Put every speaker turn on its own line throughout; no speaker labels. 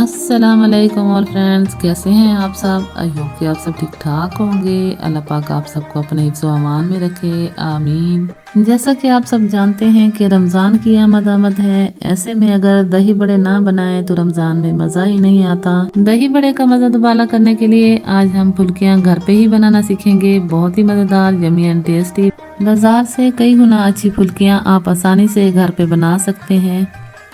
अस्सलाम वालेकुम और फ्रेंड्स, कैसे हैं आप सब। आई होप कि आप सब ठीक ठाक होंगे। अल्लाह पाक आप सबको अपने हिफ्ज़ व अमान में रखे, आमीन। जैसा कि आप सब जानते हैं कि रमज़ान की आमद है। ऐसे में अगर दही बड़े ना बनाए तो रमज़ान में मज़ा ही नहीं आता। दही बड़े का मज़ा दुबाला करने के लिए आज हम फुल्कियाँ घर पे ही बनाना सीखेंगे। बहुत ही मज़ेदार, यमी एंड टेस्टी। बाजार से कई गुना अच्छी फुल्कियाँ आप आसानी से घर पे बना सकते हैं।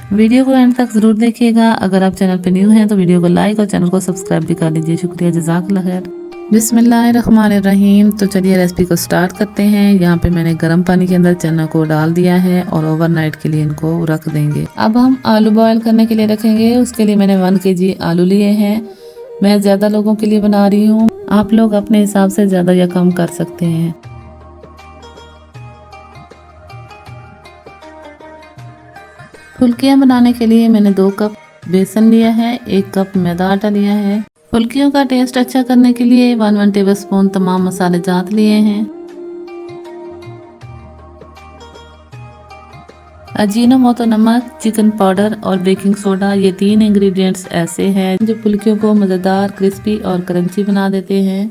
वीडियो को एंड तक जरूर देखिएगा। अगर आप चैनल पे न्यू हैं तो वीडियो को लाइक और चैनल को सब्सक्राइब भी कर लीजिए। शुक्रिया, जज़ाकल्लाह खैर। बिस्मिल्लाहिर्रहमानिर्रहीम। तो चलिए रेसिपी को स्टार्ट करते हैं। यहाँ पे मैंने गर्म पानी के अंदर चना को डाल दिया है और ओवरनाइट के लिए इनको रख देंगे। अब हम आलू बॉयल करने के लिए रखेंगे। उसके लिए मैंने 1 kg आलू लिए हैं। मैं ज़्यादा लोगों के लिए बना रही हूँ, आप लोग अपने हिसाब से ज़्यादा या कम कर सकते हैं। फुल्कियाँ बनाने के लिए मैंने 2 कप बेसन लिया है, 1 कप मैदा आटा लिया है। फुल्कियों का टेस्ट अच्छा करने के लिए 1 टेबलस्पून तमाम मसाले जात लिए हैं। अजीनोमोटो नमक, चिकन पाउडर और बेकिंग सोडा, ये 3 इंग्रेडिएंट्स ऐसे हैं जो फुल्कियों को मज़ेदार, क्रिस्पी और क्रंची बना देते हैं।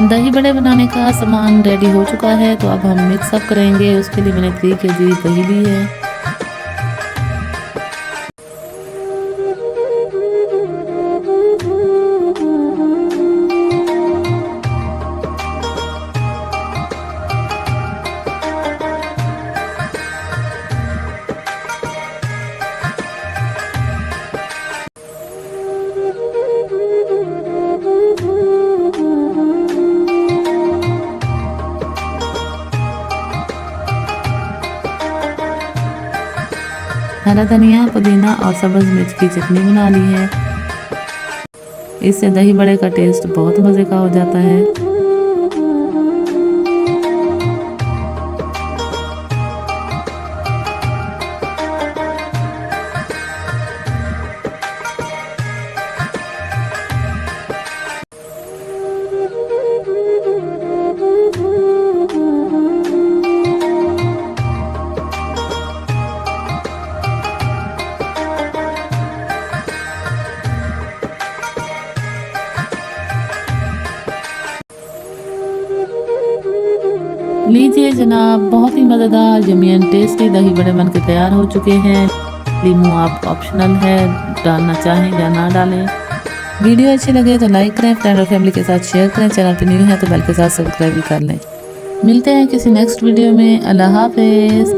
दही बड़े बनाने का सामान रेडी हो चुका है, तो अब हम मिक्स अप करेंगे। उसके लिए मैंने 3 kg दही ली है। हरा धनिया, पुदीना और सब्ज़ मिर्च की चटनी बना ली है। इससे दही बड़े का टेस्ट बहुत मज़े का हो जाता है। लीजिए जनाब, बहुत ही मज़ेदार, यमी एंड टेस्टी दही बड़े बन के तैयार हो चुके हैं। लीमू आप ऑप्शनल है, डालना चाहें या ना डालें। वीडियो अच्छी लगे तो लाइक करें, फ्रेंड और फैमिली के साथ शेयर करें। चैनल पर न्यू है तो बेल के साथ सब्सक्राइब भी कर लें। मिलते हैं किसी नेक्स्ट वीडियो में। अल्लाह हाफिज़।